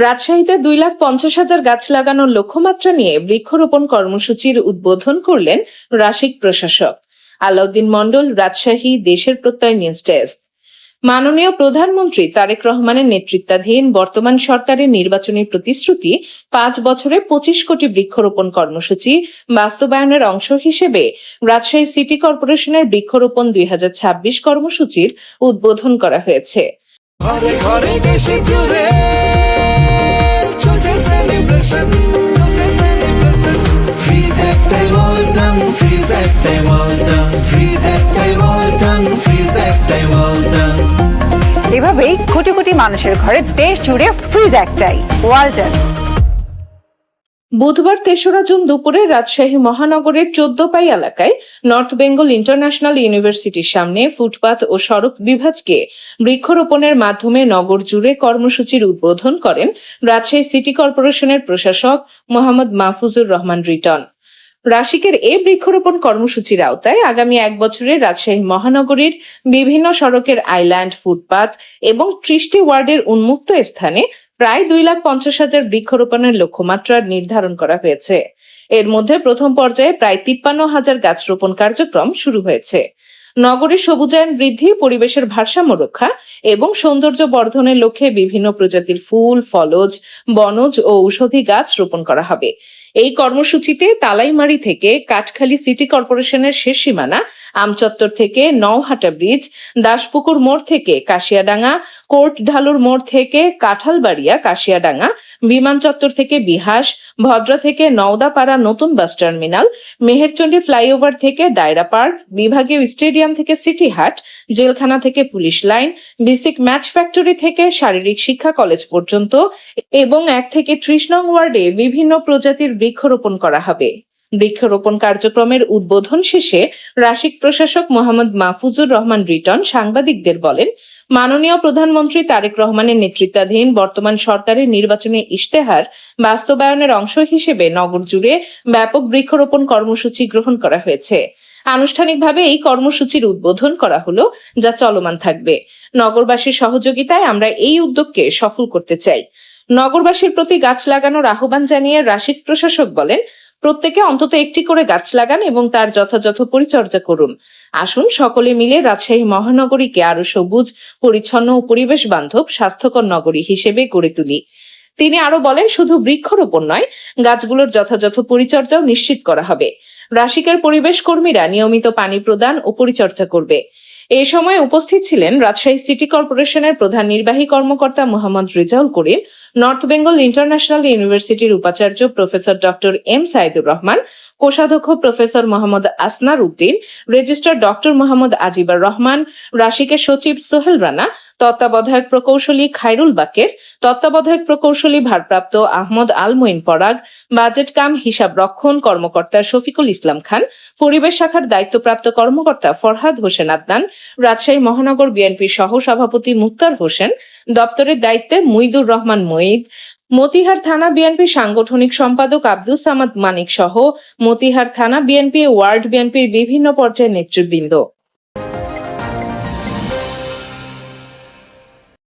রাজশাহীতে 2,50,000 গাছ লাগানোর লক্ষ্যমাত্রা নিয়ে বৃক্ষরোপণ কর্মসূচির উদ্বোধন করলেন রাশিক প্রশাসক আলাউদ্দিন মণ্ডল। রাজশাহী, দেশের প্রত্যয় নিউজ ডেস্ক। মাননীয় প্রধানমন্ত্রী তারেক রহমানের নেতৃত্বাধীন বর্তমান সরকারের নির্বাচনী প্রতিশ্রুতি 5 বছরে 25 কোটি বৃক্ষরোপণ কর্মসূচি বাস্তবায়নের অংশ হিসেবে রাজশাহী সিটি কর্পোরেশনের বৃক্ষরোপণ 2026 কর্মসূচির উদ্বোধন করা হয়েছে। ঘরে ঘরে দেশে জুড়ে চলছে সেলিব্রেশন, ফ্রিজ একটাই ওয়ালটন, ফ্রিজ একটাই ওয়ালটন, ফ্রিজ একটাই ওয়ালটন, ফ্রিজ একটাই ওয়ালটন। এভাবেই কোটি কোটি মানুষের ঘরে দেশ জুড়ে ফ্রিজ একটাই ওয়ালটন। বুধবার 3রা জুন দুপুরে রাজশাহী মহানগরের 14 এলাকায় নর্থ বেঙ্গল ইন্টারন্যাশনাল ইউনিভার্সিটির সামনে ফুটপাত ও সড়ক বিভাজকে বৃক্ষরোপণের মাধ্যমে নগর জুড়ে কর্মসূচির উদ্বোধন করেন রাজশাহী সিটি কর্পোরেশনের প্রশাসক মোহাম্মদ মাহফুজুর রহমান রিটন। রাশিকের এই বৃক্ষরোপণ কর্মসূচির আওতায় আগামী 1 বছরে রাজশাহী মহানগরীর বিভিন্ন সড়কের আইল্যান্ড, ফুটপাত এবং 30টি ওয়ার্ডের উন্মুক্ত স্থানে প্রায় 2,50,000 বৃক্ষরোপণের লক্ষ্যমাত্রা নির্ধারণ করা হয়েছে। এর মধ্যে প্রথম পর্যায়ে প্রায় 53,000 গাছ রোপণ কার্যক্রম শুরু হয়েছে। নগরীর সবুজায়ন বৃদ্ধি, পরিবেশের ভারসাম্য রক্ষা এবং সৌন্দর্য বর্ধনের লক্ষ্যে বিভিন্ন প্রজাতির ফুল, ফলজ, বনজ ও ঔষধি গাছ রোপণ করা হবে। এই কর্মসূচিতে তালাইমারি থেকে কাঠখালী সিটি কর্পোরেশনের শেষ সীমানা, আমচত্বর থেকে নওহাটা ব্রিজ, দাসপুকুর মোড় থেকে কাশিয়াডাঙ্গা, কোর্ট ঢালুর মোড় থেকে কাঁঠালবাড়িয়া কাশিয়াডাঙ্গা, বিমান চত্বর থেকে বিহাস, ভদ্রা থেকে নওদাপাড়া নতুন বাস টার্মিনাল, মেহেরচণ্ডী ফ্লাইওভার থেকে দায়রা পার্ক, বিভাগীয় স্টেডিয়াম থেকে সিটি হাট, জেলখানা থেকে police line, basic match factory থেকে শারীরিক শিক্ষা কলেজ পর্যন্ত এবং 1 থেকে 30 নং ওয়ার্ডে বিভিন্ন প্রজাতির বৃক্ষরোপণ করা হবে। বৃক্ষরোপণ কার্যক্রমের উদ্বোধন শেষে রাশিক প্রশাসক মোহাম্মদ মাহফুজুর রহমান রিটন সাংবাদিকদের বলেন, মাননীয় প্রধানমন্ত্রী তারেক রহমানের নেতৃত্বাধীন বর্তমান সরকারের নির্বাচনী ইশতেহার বাস্তবায়নের অংশ হিসেবে নগর জুড়ে ব্যাপক বৃক্ষরোপণ কর্মসূচি গ্রহণ করা হয়েছে। আনুষ্ঠানিকভাবে এই কর্মসূচির উদ্বোধন করা হলো, যা চলমান থাকবে। নগরবাসীর সহযোগিতায় আমরা এই উদ্যোগকে সফল করতে চাই। নগরবাসীর প্রতি গাছ লাগানোর আহ্বান জানিয়ে রাশিক প্রশাসক বলেন, প্রত্যেকে অন্তত একটি করে গাছ লাগান এবং তার যথাযথ পরিচর্যা করুন। আসুন সকলে মিলে রাজশাহী মহানগরীকে আরো সবুজ, পরিচ্ছন্ন ও পরিবেশ বান্ধব স্বাস্থ্যকর নগরী হিসেবে গড়ে তুলি। তিনি আরো বলেন, শুধু বৃক্ষরোপণ নয়, গাছগুলোর যথাযথ পরিচর্যাও নিশ্চিত করা হবে। রাশিকের পরিবেশ কর্মীরা নিয়মিত পানি প্রদান ও পরিচর্যা করবে। এই সময় উপস্থিত ছিলেন রাজশাহী সিটি কর্পোরেশনের প্রধান নির্বাহী কর্মকর্তা মোহাম্মদ রেজাউল করিম, নর্থ বেঙ্গল ইন্টারন্যাশনাল ইউনিভার্সিটির উপাচার্য professor doctor M Saidur Rahman, কোষাধ্যক্ষ professor Mohammad Asnar Uddin, registrar doctor Mohammad Azibar Rahman, রাশিকের সচিব সোহেল রানা, তত্ত্বাবধায়ক প্রকৌশলী খায়রুল বাকের, তত্ত্বাবধায়ক প্রকৌশলী ভারপ্রাপ্ত আহমদ আল মঈন পরাগ, বাজেট কাম হিসাব রক্ষণ কর্মকর্তা শফিকুল ইসলাম খান, পরিবেশ শাখার দায়িত্বপ্রাপ্ত কর্মকর্তা ফরহাদ হোসেন আদনান, রাজশাহী মহানগর বিএনপির সহ সভাপতি মুক্তার হোসেন, দপ্তরের দায়িত্বে মুইদুর রহমান মঈদ, মতিহার থানা বিএনপির সাংগঠনিক সম্পাদক আব্দুস সামাদ মানিক সহ মতিহার থানা বিএনপি, ওয়ার্ড বিএনপির বিভিন্ন পর্যায়ের নেতৃবৃন্দ।